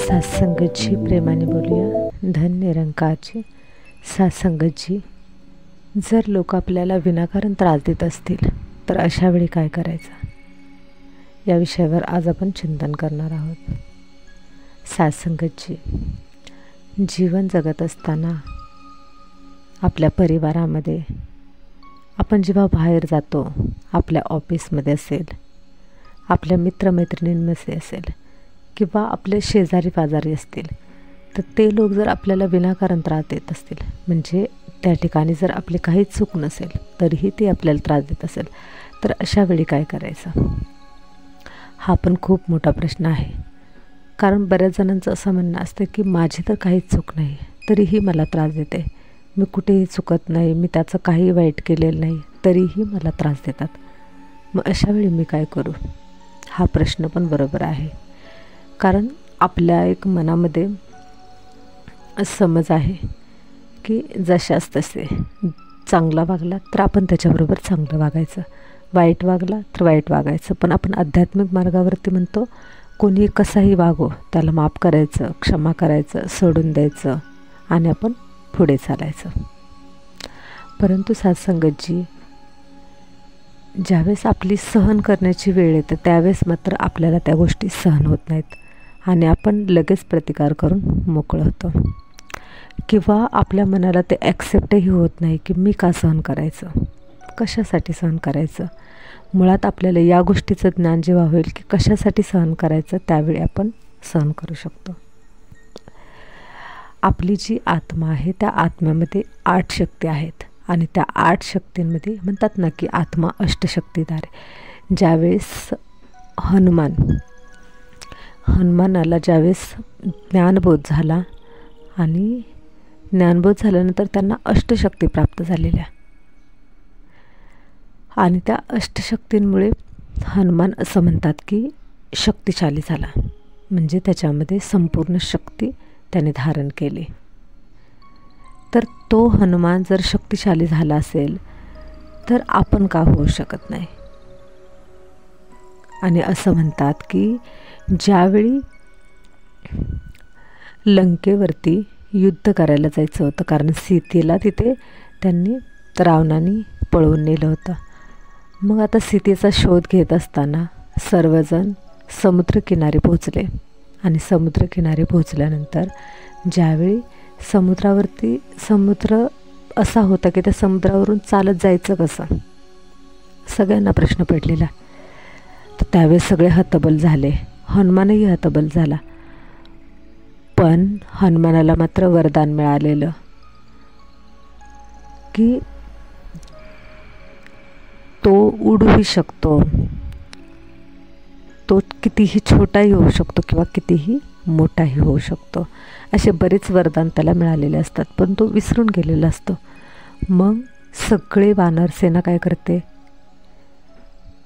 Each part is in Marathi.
सात्संगतजी प्रेमाने बोलूया. धन निरंकारची सात्संगतजी, जर लोक आपल्याला विनाकारण त्रास देत असतील तर अशा वेळी काय करायचं, या विषयावर आज आपण चिंतन करणार आहोत. सात्संगतजी, जीवन जगत असताना आपल्या परिवारामध्ये आपण जेव्हा बाहेर जातो, आपल्या ऑफिसमध्ये असेल, आपल्या मित्रमैत्रिणींमध्ये असेल किंवा आपले शेजारी पाजारी असतील, तर ते लोक जर आपल्याला विनाकारण त्रास देत असतील, म्हणजे त्या ठिकाणी जर आपली काही चूक नसेल तरीही ते आपल्याला त्रास देत असेल, तर अशा वेळी काय करायचं, हा पण खूप मोठा प्रश्न आहे. कारण बऱ्याच जणांचं असं म्हणणं असतं की माझी तर काहीच चूक नाही, तरीही मला त्रास देते, मी कुठेही चुकत नाही, मी त्याचं काही वाईट केलेलं नाही, तरीही मला त्रास देतात. मग अशा वेळी मी काय करू, हा प्रश्न पण बरोबर आहे. कारण आपल्या एक मनामध्ये समज आहे की जशास तसे, चांगला वागला तर आपण त्याच्याबरोबर चांगलं वागायचं, वाईट वागला तर वाईट वागायचं. पण आपण आध्यात्मिक मार्गावरती म्हणतो कोणी कसाही वागो त्याला माफ करायचं, क्षमा करायचं, सोडून द्यायचं आणि आपण पुढे चालायचं. परंतु सात्संगतजी, ज्यावेळेस आपली सहन करण्याची वेळ येते त्यावेळेस मात्र आपल्याला त्या गोष्टी सहन होत नाहीत आणि आपण लगेच प्रतिकार करून मोकळं होतो, किंवा आपल्या मनाला ते ॲक्सेप्टही होत नाही की मी का सहन करायचं, कशासाठी सहन करायचं. मुळात आपल्याला या गोष्टीचं ज्ञान जेव्हा होईल की कशासाठी सहन करायचं, त्यावेळी आपण सहन करू शकतो. आपली जी आत्मा आहे त्या आत्म्यामध्ये 8 शक्ती आहेत आणि त्या 8 शक्तींमध्ये म्हणतात ना की आत्मा अष्टशक्तीधार आहे. ज्यावेळेस हनुमानाला ज्यावेळेस ज्ञानबोध झाला आणि ज्ञानबोध झाल्यानंतर त्यांना अष्टशक्ती प्राप्त झालेल्या, आणि त्या अष्टशक्तींमुळे हनुमान असं म्हणतात की शक्तिशाली झाला, म्हणजे त्याच्यामध्ये संपूर्ण शक्ती त्याने धारण केली. तर तो हनुमान जर शक्तिशाली झाला असेल तर आपण का होऊ शकत नाही. आणि असं म्हणतात की ज्यावेळी लंकेवरती युद्ध करायला जायचं होतं, कारण सीतेला तिथे त्यांनी रावणाने पळवून नेलं होतं. मग आता सीतेचा शोध घेत असताना सर्वजण समुद्रकिनारी पोहोचले आणि समुद्रकिनारी पोहोचल्यानंतर ज्यावेळी समुद्र असा होता की त्या समुद्रावरून चालत जायचं कसं, सगळ्यांना प्रश्न पडलेला. तर त्यावेळेस सगळे हतबल झाले, हनुमानही हतबल झाला. पण हनुमानाला मात्र वरदान मिळालेलं की तो उडूही शकतो, तो कितीही छोटाही होऊ शकतो किंवा कितीही मोठाही होऊ शकतो. असे बरेच वरदान त्याला मिळालेले असतात, पण तो विसरून गेलेला असतो. मग सगळे वानर सेना काय करते,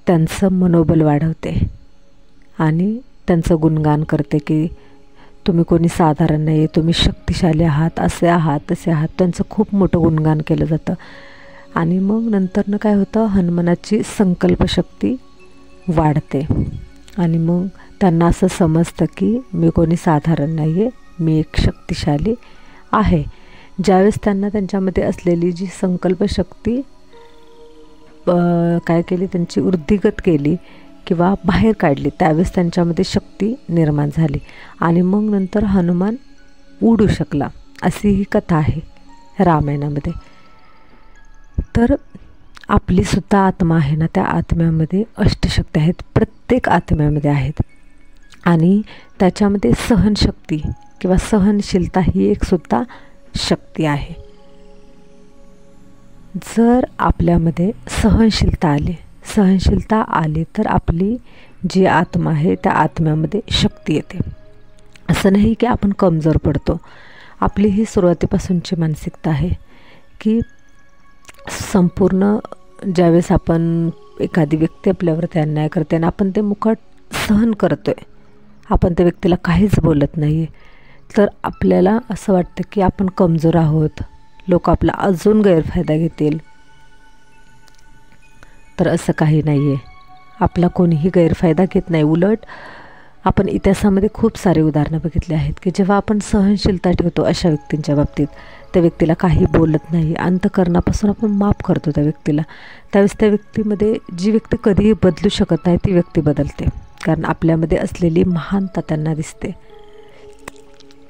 त्यांचं मनोबल वाढवते आणि त्यांचं गुणगान करते की तुम्ही कोणी साधारण नाही, तुम्ही शक्तिशाली आहात, असे आहात, तसे आहात. त्यांचं खूप मोठं गुणगान केलं जातं. आणि मग नंतरनं काय होतं, हनुमानाची संकल्पशक्ती वाढते आणि मग त्यांना असं समजतं की मी कोणी साधारण नाही आहे, मी एक शक्तिशाली आहे. ज्यावेळेस त्यांना त्यांच्यामध्ये असलेली जी संकल्पशक्ती काय केली, त्यांची वृद्धिगत केली किंवा बाहेर काढली, त्यावेळेस त्यांच्यामध्ये शक्ती निर्माण झाली आणि मग नंतर हनुमान उडू शकला, अशी ही कथा आहे रामायणामध्ये. तर आपलीसुद्धा आत्मा आहे ना, त्या आत्म्यामध्ये अष्टशक्ती आहेत, प्रत्येक आत्म्यामध्ये आहेत. आणि त्याच्यामध्ये सहनशक्ती किंवा सहनशीलता ही एक सुद्धा शक्ती आहे. जर आपल्यामध्ये सहनशीलता आली तर आपली जी आत्मा आहे त्या आत्म्यामध्ये शक्ती येते. असं नाही की आपण कमजोर पडतो. आपली ही सुरुवातीपासूनची मानसिकता आहे की संपूर्ण ज्यावेळेस आपण एखादी व्यक्ती आपल्यावरती अन्याय करते आणि आपण ते मुकाट सहन करतो आहे, आपण त्या व्यक्तीला काहीच बोलत नाही आहे, तर आपल्याला असं वाटतं की आपण कमजोर आहोत, लोक आपला अजून गैरफायदा घेतील. तर असं काही नाही आहे, आपला कोणीही गैरफायदा घेत नाही. उलट आपण इतिहासामध्ये खूप सारे उदाहरणं बघितले आहेत की जेव्हा आपण सहनशीलता ठेवतो अशा व्यक्तींच्या बाबतीत, त्या व्यक्तीला काही बोलत नाही, अंतःकरणापासून आपण माफ करतो त्या व्यक्तीला, त्यावेळेस त्या व्यक्तीमध्ये जी व्यक्ती कधीही बदलू शकत नाही ती व्यक्ती बदलते, कारण आपल्यामध्ये असलेली महानता त्यांना दिसते.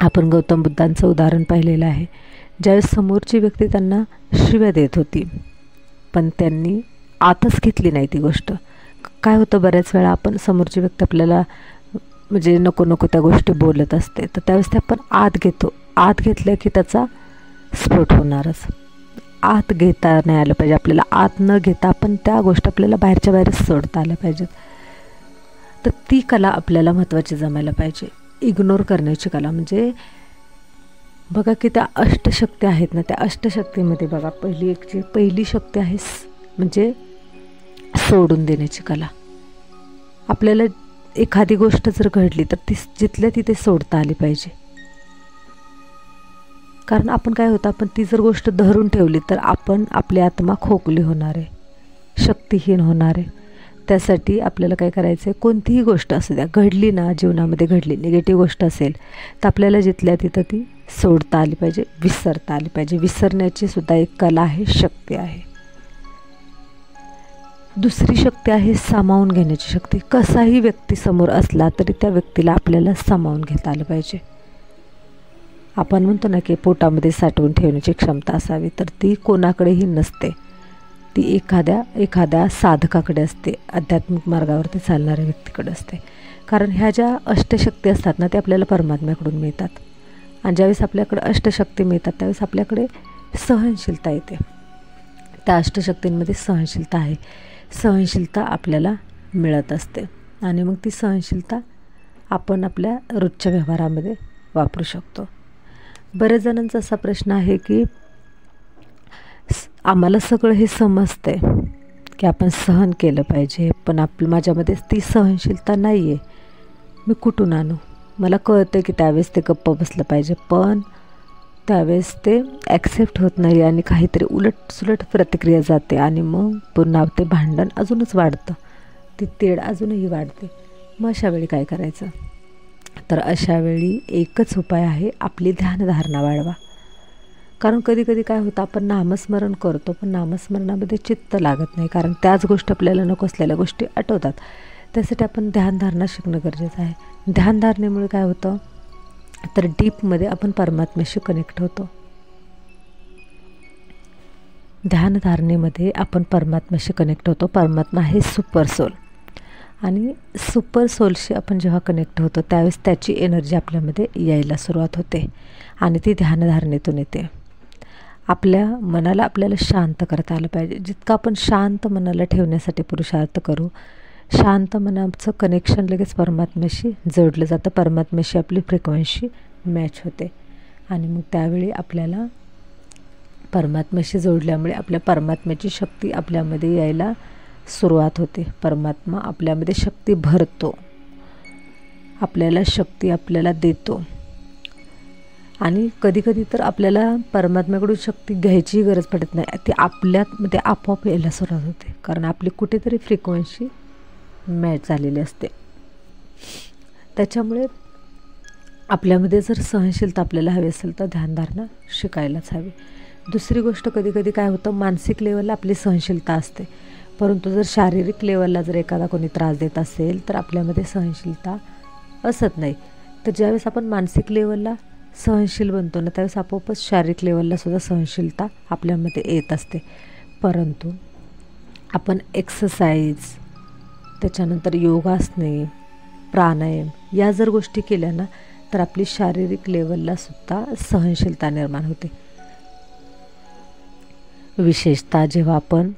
आपण गौतम बुद्धांचं उदाहरण पाहिलेलं आहे. ज्यावेळेस समोरची व्यक्ती त्यांना शिव्या देत होती पण त्यांनी आतच घेतली नाही ती गोष्ट. काय होतं, बऱ्याच वेळा आपण समोरची व्यक्ती आपल्याला म्हणजे नको नको त्या गोष्टी बोलत असते, तर त्यावेळेस ते आपण आत घेतो. आत घेतलं की त्याचा स्फोट होणारच. आत घेता नाही आलं पाहिजे आपल्याला. आत न घेता आपण त्या गोष्टी आपल्याला बाहेरच्या बाहेरच सोडता आल्या पाहिजेत. तर ती कला आपल्याला महत्त्वाची जमायला पाहिजे. इग्नोर करण्याची कला म्हणजे बघा की त्या अष्टशक्ती आहेत ना, त्या अष्टशक्तीमध्ये बघा पहिली शक्ती आहे म्हणजे सोडून देण्याची कला. आपल्याला एखादी गोष्ट जर घडली तर ती जिथल्या तिथे सोडता आली पाहिजे. कारण आपण काय होतं, आपण ती जर गोष्ट धरून ठेवली तर आपण आपली आत्मा खोकली होणार आहे, शक्तिहीन होणार आहे. त्यासाठी आपल्याला काय करायचं आहे, कोणतीही गोष्ट असू द्या घडली ना, जीवनामध्ये घडली निगेटिव्ह गोष्ट असेल तर आपल्याला जिथल्या तिथं ती सोडता आली पाहिजे, विसरता आली पाहिजे. विसरण्याची सुद्धा एक कला आहे, शक्ती आहे. दुसरी शक्ती आहे सामावून घेण्याची शक्ती. कसाही व्यक्ती समोर असला तरी त्या व्यक्तीला आपल्याला सामावून घेता आलं पाहिजे. आपण म्हणतो ना की पोटामध्ये साठवून ठेवण्याची क्षमता असावी, तर ती कोणाकडेही नसते. ती एखाद्या साधकाकडे असते, आध्यात्मिक मार्गावरती चालणाऱ्या व्यक्तीकडे असते. कारण ह्या ज्या अष्टशक्ती असतात ना, ते आपल्याला परमात्म्याकडून मिळतात. आणि ज्यावेळेस आपल्याकडे अष्टशक्ती मिळतात त्यावेळेस आपल्याकडे सहनशीलता येते. त्या अष्टशक्तींमध्ये सहनशीलता आहे. सहनशीलता आपल्याला मिळत असते आणि मग ती सहनशीलता आपण आपल्या रोजच्या व्यवहारामध्ये वापरू शकतो. बऱ्याच जणांचा असा प्रश्न आहे की आम्हाला सगळं हे समजतंय की आपण सहन केलं पाहिजे, पण माझ्यामध्ये ती सहनशीलता नाही आहे, मी कुठून आणू? मला कळतं की त्यावेळेस ते गप्प बसलं पाहिजे, पण त्यावेळेस ते ॲक्सेप्ट होत नाही आणि काहीतरी उलटसुलट प्रतिक्रिया जाते आणि मग पुन्हा ते भांडण अजूनच वाढतं, ती तेढ अजूनही वाढते. मग अशा वेळी काय करायचं? तर अशा वेळी एकच उपाय आहे, आपली ध्यानधारणा वाढवा. कारण कधी काय होतं, आपण नामस्मरण करतो पण नामस्मरणामध्ये चित्त लागत नाही, कारण त्याच गोष्टी आपल्याला नको असलेल्या गोष्टी आठवतात. त्यासाठी आपण ध्यानधारणा शिकणं गरजेचं आहे. ध्यानधारणेमुळे काय होतं, तर डीपमध्ये आपण परमात्म्याशी कनेक्ट होतो. ध्यानधारणेमध्ये आपण परमात्म्याशी कनेक्ट होतो. परमात्मा हे सुपर सोल आणि सुपर सोलशी आपण जेव्हा कनेक्ट होतो त्यावेळेस त्याची एनर्जी आपल्यामध्ये यायला सुरुवात होते आणि ती ध्यानधारणेतून येते. आपल्या मनाला आपल्याला शांत करता आलं पाहिजे. जितकं आपण शांत मनाला ठेवण्यासाठी पुरुषार्थ करू, शांत मनाचं कनेक्शन लगेच परमात्म्याशी जोडलं जातं, परमात्म्याशी आपली फ्रिक्वेन्सी मॅच होते आणि मग त्यावेळी आपल्याला परमात्म्याशी जोडल्यामुळे आपल्या परमात्म्याची शक्ती आपल्यामध्ये यायला सुरुवात होते. परमात्मा आपल्यामध्ये शक्ती भरतो, आपल्याला शक्ती आपल्याला देतो. आणि कधी तर आपल्याला परमात्म्याकडून शक्ती घ्यायची गरज पडत नाही, ती आपल्यामध्ये आपोआप यायला सुरुवात होते, कारण आपली कुठेतरी फ्रिक्वेन्सी मॅच झालेली असते. त्याच्यामुळे आपल्यामध्ये जर सहनशीलता आपल्याला हवी असेल तर ध्यानधारणा शिकायलाच हवी. दुसरी गोष्ट, कधी काय होतं, मानसिक लेवलला आपली सहनशीलता असते, परंतु जर शारीरिक लेवलला जर एखादा कोणी त्रास देत असेल तर आपल्यामध्ये सहनशीलता असत नाही. तर ज्यावेळेस आपण मानसिक लेवलला सहनशील बनतो ना, त्यावेळेस आपोआपच शारीरिक लेवलला सुद्धा सहनशीलता आपल्यामध्ये येत असते. परंतु आपण एक्सरसाइज, त्याच्यानंतर योगासने, प्राणायाम या जर गोष्टी केल्या ना तर आपली शारीरिक लेवलला सुद्धा सहनशीलता निर्माण होते. विशेषतः जेव्हा आपण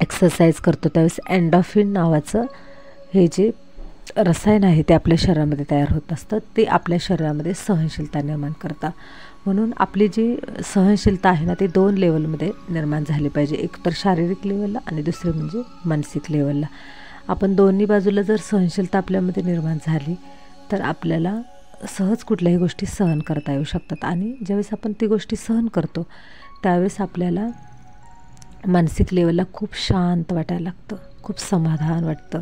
एक्सरसाइज करतो त्यावेळेस एंडॉर्फिन नावाचं हे जे रसायन आहे ते आपल्या शरीरामध्ये तयार होत असतं, ते आपल्या शरीरामध्ये सहनशीलता निर्माण करतात. म्हणून आपली जी सहनशीलता आहे ना ती 2 लेवलमध्ये निर्माण झाली पाहिजे, एक तर शारीरिक लेवलला आणि दुसरे म्हणजे मानसिक लेवलला. आपण दोन्ही बाजूला जर सहनशीलता आपल्यामध्ये निर्माण झाली तर आपल्याला सहज कुठल्याही गोष्टी सहन करता येऊ शकतात. आणि ज्यावेळेस आपण ती गोष्टी सहन करतो त्यावेळेस आपल्याला मानसिक लेवलला खूप शांत वाटायला लागतं, खूप समाधान वाटतं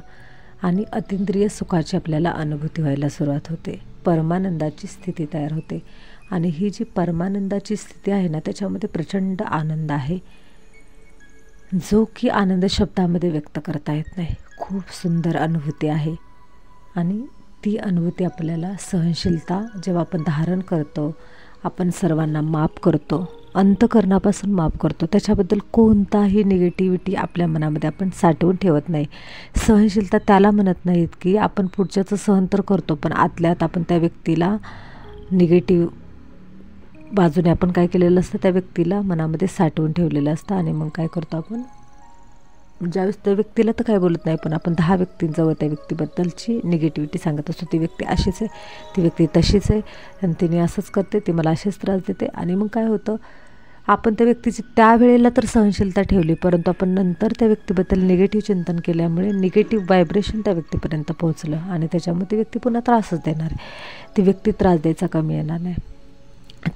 आणि अतींद्रिय सुखाची आपल्याला अनुभूती व्हायला सुरुवात होते, परमानंदाची स्थिती तयार होते. आणि ही जी परमानंदाची स्थिती आहे ना, त्याच्यामध्ये प्रचंड आनंद आहे, जो की आनंद शब्दामध्ये व्यक्त करता येत नाही. खूप सुंदर अनुभूती आहे. आणि ती अनुभूती आपल्याला सहनशीलता जेव्हा आपण धारण करतो, आपण सर्वांना माफ करतो, अंतःकरणापासून माफ करतो, त्याच्याबद्दल कोणताही निगेटिव्हिटी आपल्या मनामध्ये आपण साठवून ठेवत नाही. सहनशीलता त्याला म्हणत नाहीत की आपण पुढच्याचं सहन तर करतो, पण आतल्यात आपण त्या व्यक्तीला निगेटिव्ह बाजूने आपण काय केलेलं असतं, त्या व्यक्तीला मनामध्ये साठवून ठेवलेलं असतं. आणि मग काय करतो आपण, ज्यावेळेस त्या व्यक्तीला तर काय बोलत नाही, पण आपण 10 व्यक्तींजवळ त्या व्यक्तीबद्दलची निगेटिव्हिटी सांगत असतो. ती व्यक्ती अशीच आहे, ती व्यक्ती तशीच आहे, आणि तिने असंच करते, ती मला असेच त्रास देते. आणि मग काय होतं, आपण त्या व्यक्तीची त्यावेळेला तर सहनशीलता ठेवली, परंतु आपण नंतर त्या व्यक्तीबद्दल निगेटिव्ह चिंतन केल्यामुळे निगेटिव्ह व्हायब्रेशन त्या व्यक्तीपर्यंत पोहोचलं, आणि त्याच्यामुळे ती व्यक्ती पुन्हा त्रासच देणार आहे. ती व्यक्ती त्रास द्यायचा कमी येणार नाही.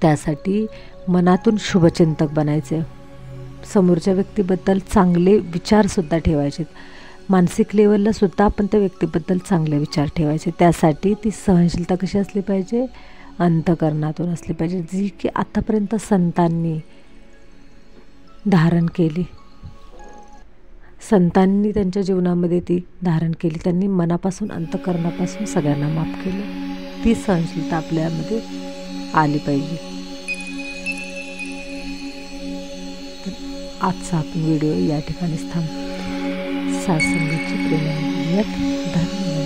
त्यासाठी मनातून शुभचिंतक बनायचे, समोरच्या व्यक्तीबद्दल चांगले विचारसुद्धा ठेवायचे, मानसिक लेवलला सुद्धा आपण त्या व्यक्तीबद्दल चांगले विचार ठेवायचे. त्यासाठी ती सहनशीलता कशी असली पाहिजे, अंतःकरणातून असली पाहिजे, जी की आतापर्यंत संतांनी धारण केली. संतांनी त्यांच्या जीवनामध्ये ती धारण केली. त्यांनी मनापासून अंतःकरणापासून सगळ्यांना माफ केलं. ती सहनशीलता आपल्यामध्ये आली पाहिजे. तर आजचा आपण व्हिडिओ या ठिकाणीच थांबतो. सासंगीची प्रेमाने धन्यवाद.